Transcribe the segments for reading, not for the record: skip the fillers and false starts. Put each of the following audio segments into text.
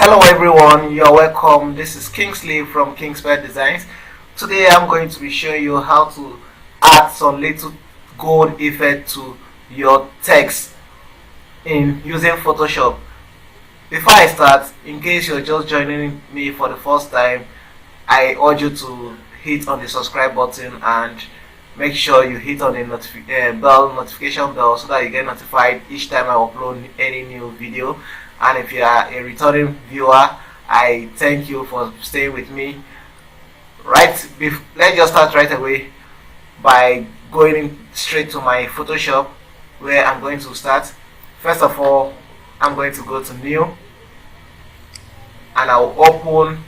Hello everyone, you're welcome. This is Kingsley from KingspetDesigns. Today I'm going to be showing you how to add some little gold effect to your text in using Photoshop. Before I start, in case you're just joining me for the first time, I urge you to hit on the subscribe button and make sure you hit on the notification bell so that you get notified each time I upload any new video. And if you are a returning viewer, I thank you for staying with me. Let's just start right away by going straight to my Photoshop, where I'm going to start. First of all, I'm going to go to new and I'll open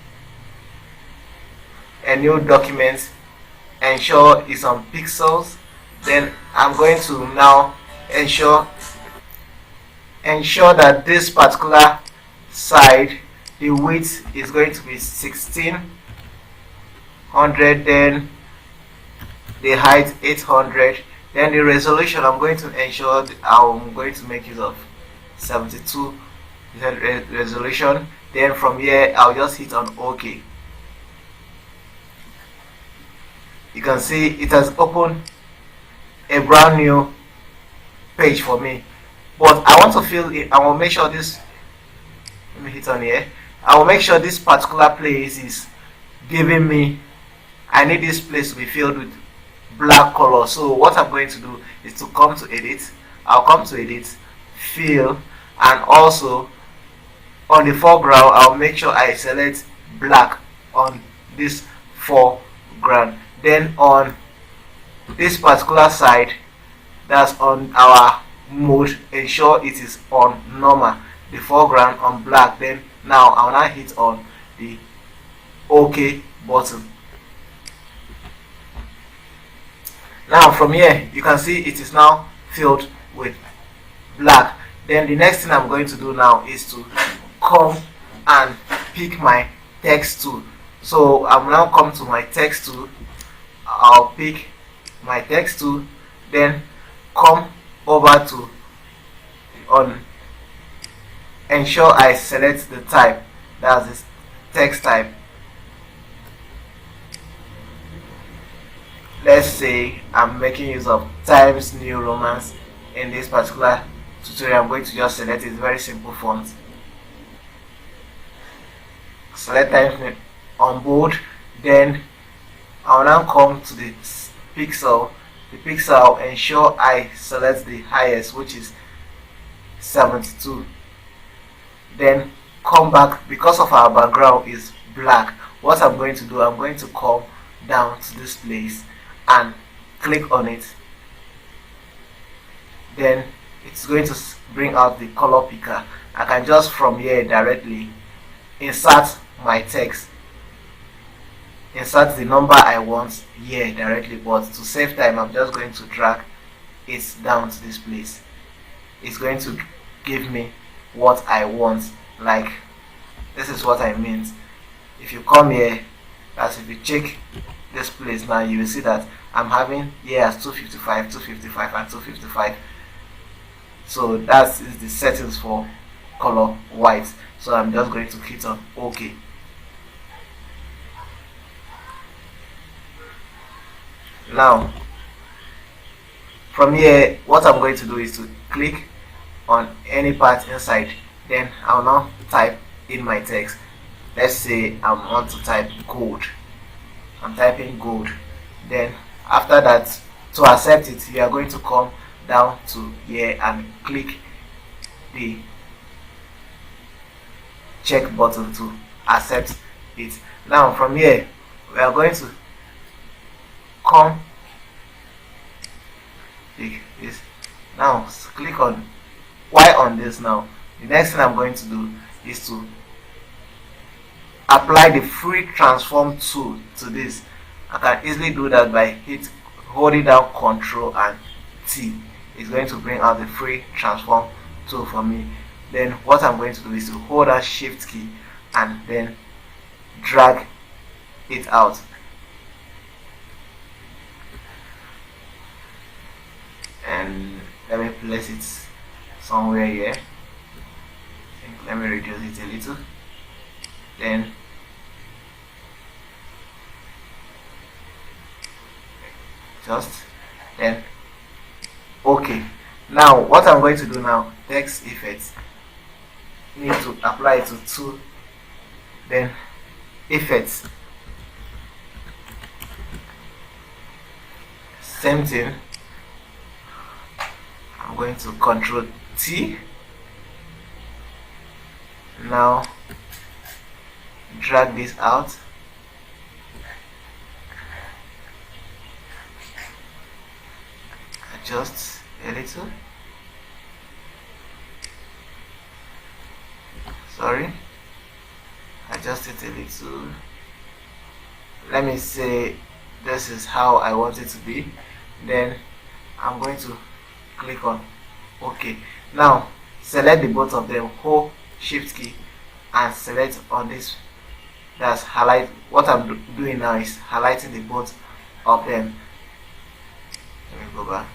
a new document. Ensure it's on pixels. Then I'm going to now ensure that this particular side, the width is going to be 1600, then the height 800, then the resolution I'm going to ensure I'm going to make use of 72 resolution. Then from here I'll just hit on OK. You can see it has opened a brand new page for me. But I want to fill it. I will make sure this. Let me hit on here. I will make sure this particular place is giving me. I need this place to be filled with black color. So what I'm going to do is to come to edit. I'll come to edit, fill, and also on the foreground I'll make sure I select black on this foreground. Then on this particular side, that's on our mode, ensure it is on normal, the foreground on black. Then now I'll now hit on the OK button. Now from here you can see it is now filled with black. Then the next thing I'm going to do now is to come and pick my text tool. So I'm now come to my text tool. I'll pick my text tool, then come over to ensure I select the type, that's this text type. Let's say I'm making use of Times New Romance. In this particular tutorial I'm going to just select it, very simple font. Select Times New on bold. Then I'll now come to the pixel. The pixel, ensure I select the highest, which is 72. Then come back. Because of our background is black, what I'm going to do, I'm going to come down to this place and click on it. Then it's going to bring out the color picker. I can just from here directly insert my text, insert the number I want here directly, but to save time I'm just going to drag it down to this place. It's going to give me what I want. Like, this is what I meant. If you come here, as if you check this place now, you will see that I'm having here as 255, 255 and 255. So that is the settings for color white. So I'm just going to hit on OK. Now from here what I'm going to do is to click on any part inside. Then I'll now type in my text. Let's say I want to type gold. I'm typing gold. Then after that, to accept it, you are going to come down to here and click the check button to accept it. Now from here we are going to come pick this. Now click on Y on this. Now the next thing I'm going to do is to apply the free transform tool to this. I can easily do that by holding down Ctrl and T. It's going to bring out the free transform tool for me. Then what I'm going to do is to hold down Shift key and then drag it out. And let me place it somewhere here. Let me reduce it a little. then just then okay. Now what I'm going to do now, text effects, need to apply it to 2, then effects, same thing. I'm going to Control T. Now drag this out, adjust a little, sorry, adjust it a little. Let me say this is how I want it to be. Then I'm going to click on OK. Now select the both of them, hold Shift key and select on this. That's highlight. What I'm doing now is highlighting the both of them. Let me go back.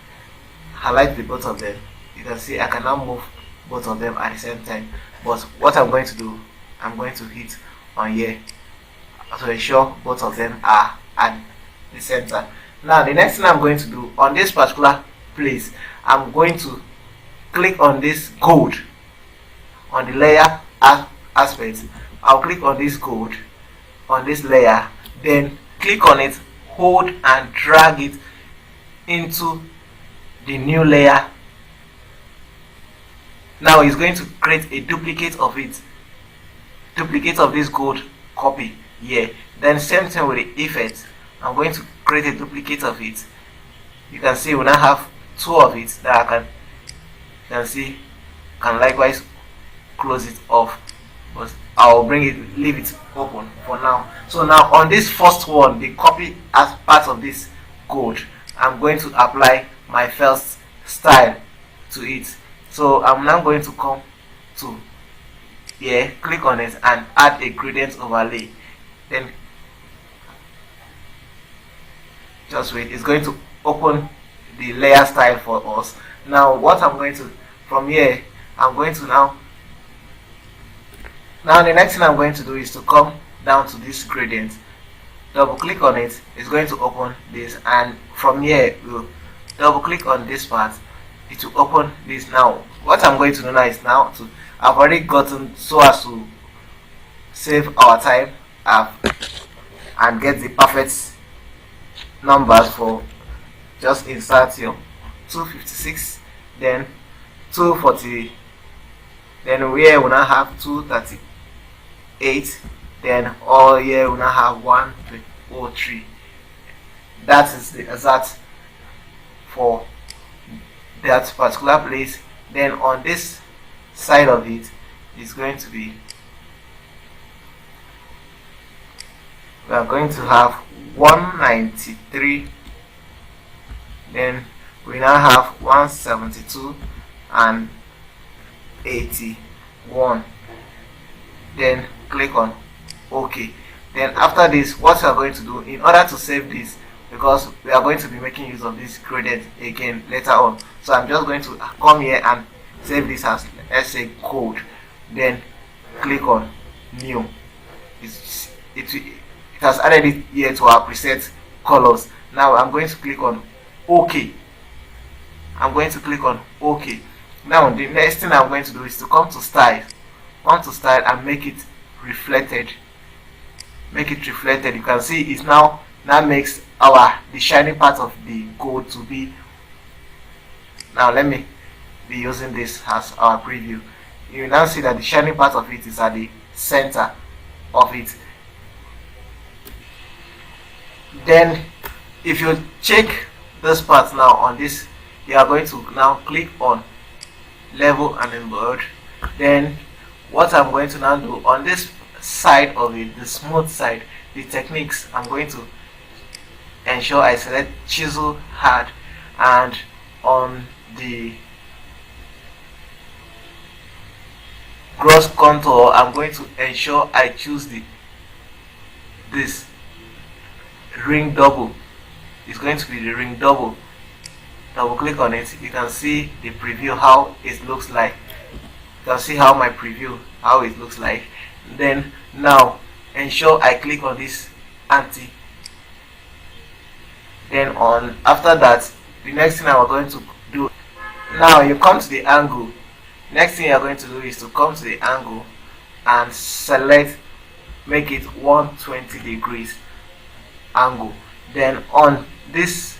Highlight the both of them. You can see I can now move both of them at the same time. But what I'm going to do, I'm going to hit on here to ensure both of them are at the center. Now the next thing I'm going to do on this particular place, I'm going to click on this gold on the layer aspect. I'll click on this gold on this layer, then click on it, hold and drag it into the new layer. Now it's going to create a duplicate of it, duplicate of this gold copy here. Then same thing with the effect, I'm going to create a duplicate of it. You can see we now have 2 of it that I can see, can likewise close it off, but I'll leave it open for now. So now on this first one, the copy as part of this code, I'm going to apply my first style to it. So I'm now going to come to here, click on it and add a gradient overlay. Then just wait, it's going to open the layer style for us. Now what I'm going to, from here, I'm going to now the next thing I'm going to do is to come down to this gradient, double click on it, it's going to open this, and from here we'll double click on this part, it will open this. Now what I'm going to do now is I've already gotten so as to save our time and get the perfect numbers for just insert here 256, then 240, then here we now have 238, then all here we now have 103. That is the exact for that particular place. Then on this side of it is going to be, we are going to have 193, then we now have 172 and 81. Then click on OK. Then after this, what we are going to do, in order to save this, because we are going to be making use of this gradient again later on, so I'm just going to come here and save this as, let's say, code. Then click on new. It has added it here to our preset colors. Now I'm going to click on OK. I'm going to click on OK. Now the next thing I'm going to do is to come to style, and make it reflected. Make it reflected. You can see it now makes the shiny part of the gold to be. Now let me be using this as our preview. You now see that the shiny part of it is at the center of it. Then if you check this part now on this, you are going to now click on level and embed. Then what I'm going to now do on this side of it, the smooth side, the techniques, I'm going to ensure I select chisel hard, and on the gross contour I'm going to ensure I choose this ring double. It's going to be the ring double. Double click on it, you can see the preview how it looks like. You can see how my preview how it looks like. Then now ensure I click on this anti. Then on after that, the next thing I'm going to do, now you come to the angle. Next thing you're going to do is to come to the angle and select, make it 120 degrees angle. Then on this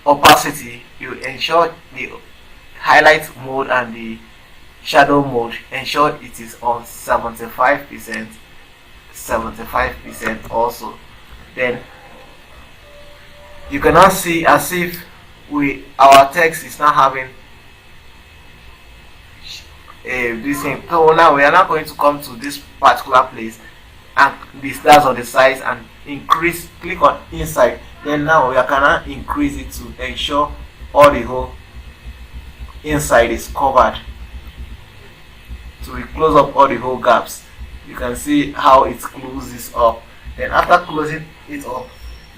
opacity, you ensure the highlight mode and the shadow mode, ensure it is on 75% also. Then you cannot see as if our text is not having this thing. So now we are not going to come to this particular place and the stars on the sides and increase, click on inside. Then now we cannot increase it to ensure all the whole inside is covered. So we close up all the whole gaps. You can see how it closes up. Then after closing it up,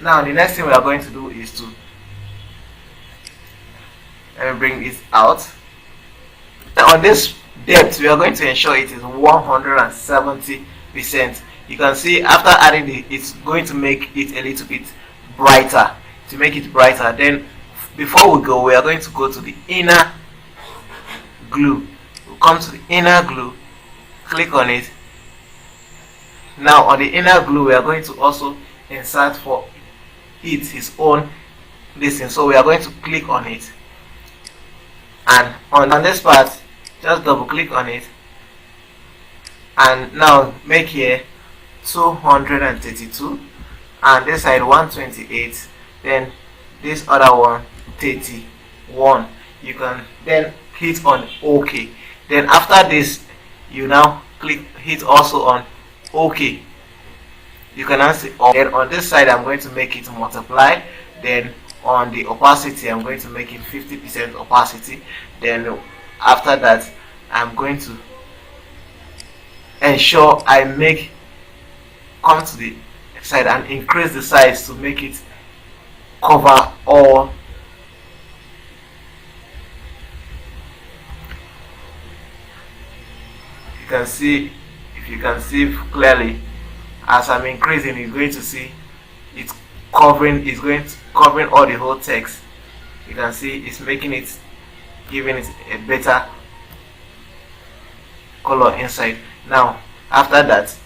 now the next thing we are going to do is to, let me bring it out. Now on this depth, we are going to ensure it is 170%. You can see after adding it, it's going to make it a little bit brighter. To make it brighter, then before we go, we are going to go to the inner glue. We'll come to the inner glue, click on it. Now on the inner glue, we are going to also insert for it his own listing. So we are going to click on it, and on this part, just double click on it, and now make here 232, and this side 128, then this other one 31. You can then hit on OK. Then after this, you now hit also on OK. You can now see. Then on this side, I'm going to make it multiply. Then on the opacity, I'm going to make it 50% opacity. Then after that, I'm going to ensure I come to the side and increase the size to make it cover all. You can see, if you can see clearly, as I'm increasing, you're going to see it's covering, covering all the whole text. You can see it's making it, giving it a better color inside. Now after that,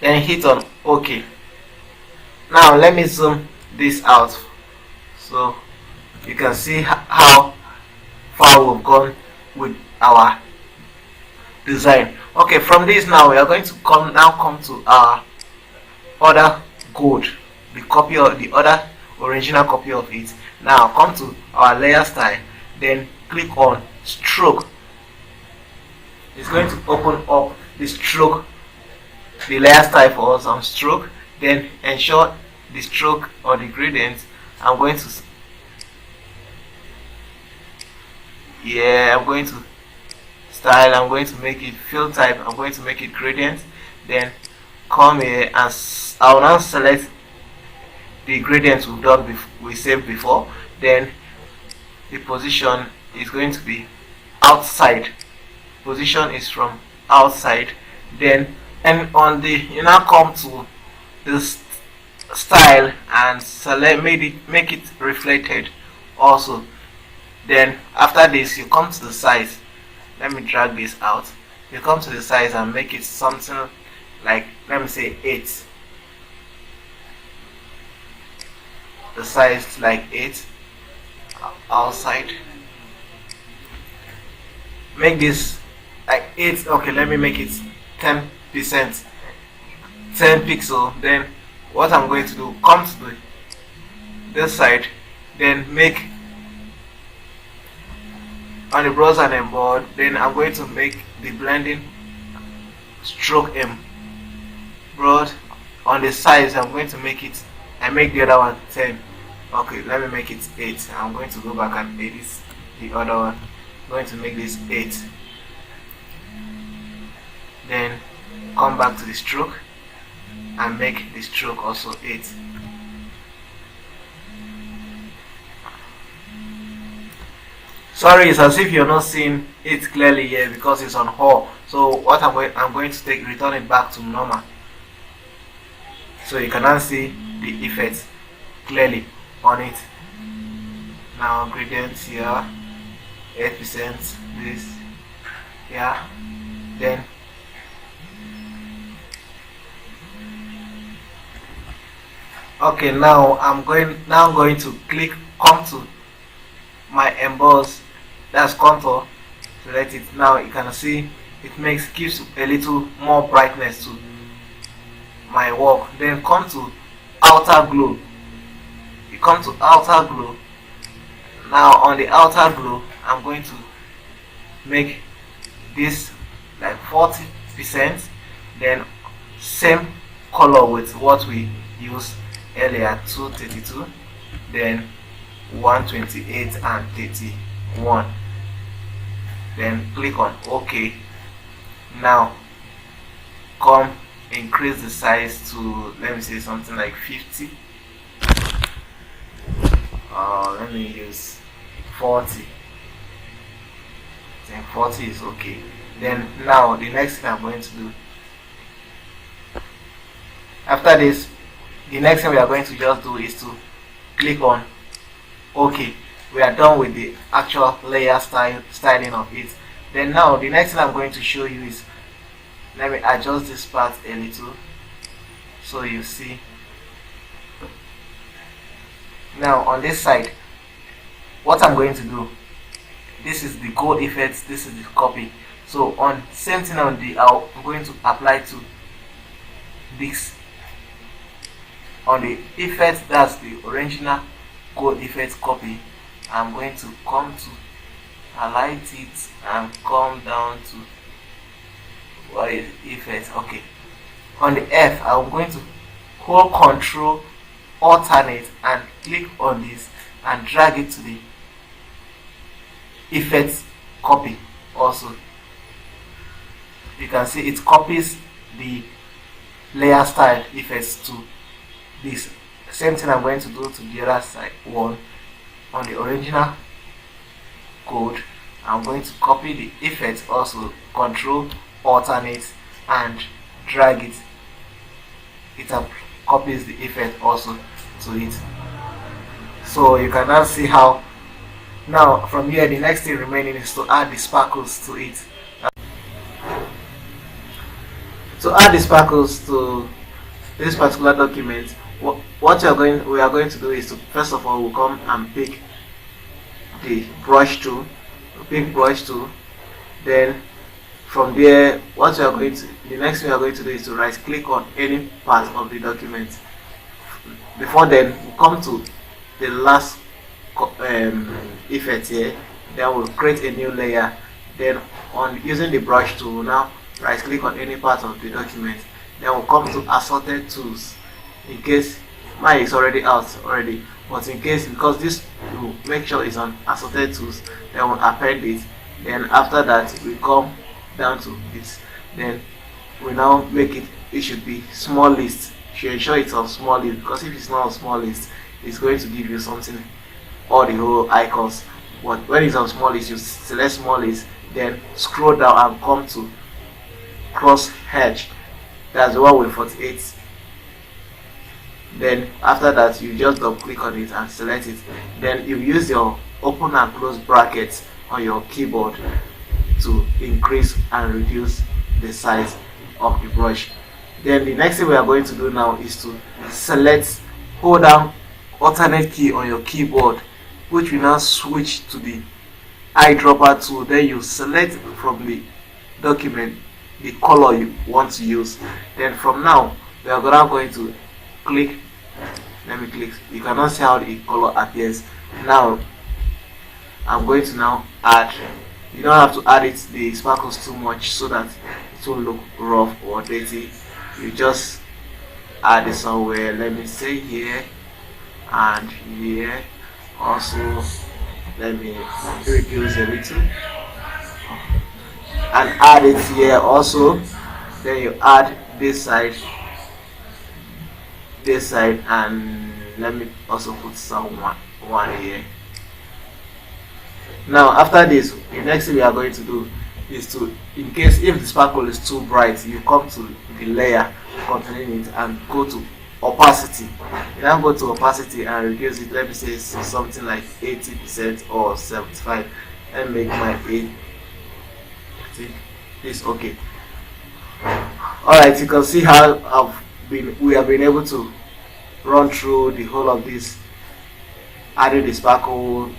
then hit on OK. Now let me zoom this out so you can see how far we've gone with our design. Okay, from this now we are going to come to our other code, the other original copy of it. Now come to our layer style, then click on stroke. It's going to open up the stroke, the layer style for us on stroke. Then ensure the stroke or the gradient, I'm going to style, I'm going to make it fill type, I'm going to make it gradient. Then come here and I will now select the gradient we saved before. Then the position is going to be outside. Position is from outside. Then and on the, you now come to this style and select, make it reflected also. Then after this, you come to the size. Let me drag this out. You come to the size and make it something like, let me say 8. The size like 8 outside. Make this like 8. Okay, let me make it 10%, 10 pixel. Then what I'm going to do, come to this side, then make on the browser and board. Then I'm going to make the blending stroke M broad. On the size, I'm going to make it, I make the other one 10. Okay, let me make it 8. I'm going to go back and edit the other one. I'm going to make this 8. Then come back to the stroke and make the stroke also 8. Sorry, it's as if you're not seeing it clearly here because it's on all. So what I'm going to return it back to normal, so you can now see the effects clearly on it. Now gradients here, 8%, this, yeah, then okay, now I'm going to come to my emboss, that's contour, select it. Now you can see it gives a little more brightness to my work. Then come to outer glow. You come to outer glow. Now on the outer glow, I'm going to make this like 40%, then same color with what we used earlier, 232, then 128 and 31. Then click on OK. Now come increase the size to, let me say something like 50. Let me use 40. Then 40 is okay. Then now the next thing I'm going to do, after this, the next thing we are going to just do is to click on OK. We are done with the actual layer styling of it. Then now the next thing I'm going to show you is, let me adjust this part a little so you see. Now on this side, what I'm going to do, this is the gold effects, this is the copy. So on same thing on the, I'm going to apply to this on the effect, that's the original gold effect copy. I'm going to come to highlight it and come down to what is effect. Okay, on the F, I'm going to hold Control alternate and click on this and drag it to the effects copy. Also you can see it copies the layer style effects to this. Same thing I'm going to do to the other side one. On the original code, I'm going to copy the effect, also Control alternate and drag it. It copies the effect also to it. So you can now see how, now from here the next thing remaining is to add the sparkles to it. To add the sparkles to this particular document, what we are going to do is to, first of all, we'll come and pick the brush tool. Then from there, the next thing we are going to do is to right click on any part of the document. Before then, we'll come to the last effect here. Then we'll create a new layer. Then on using the brush tool, we'll now right click on any part of the document. Then we'll come to assorted tools. In case mine is already out already, but in case, because this will make sure it's on assorted tools, then we'll append it. Then after that, we come down to this. Then we now make it should be small list. You should ensure it's on small list, because if it's not on small list, it's going to give you something, all the whole icons. But when it's on small list, you select small list, then scroll down and come to cross hedge. That's the one with 48. Then after that, you just double click on it and select it. Then you use your open and close brackets on your keyboard to increase and reduce the size of the brush. Then the next thing we are going to do now is to hold down alternate key on your keyboard, which will now switch to the eyedropper tool. Then you select from the document the color you want to use. Then from now, we are now going to click. Let me click. You cannot see how the color appears. Now I'm going to now add. You don't have to add the sparkles too much so that it won't look rough or dirty. You just add it somewhere. Let me say here and here. Also, let me reduce a little and add it here also. Then you add this side, and let me also put one here. Now after this, the next thing we are going to do is to, in case if the sparkle is too bright, you come to the layer containing it and go to opacity. You now go to opacity and reduce it. Let me say something like 80% or 75, and make my 8. I think this okay. Alright, you can see how we have been able to run through the whole of this, adding the sparkle,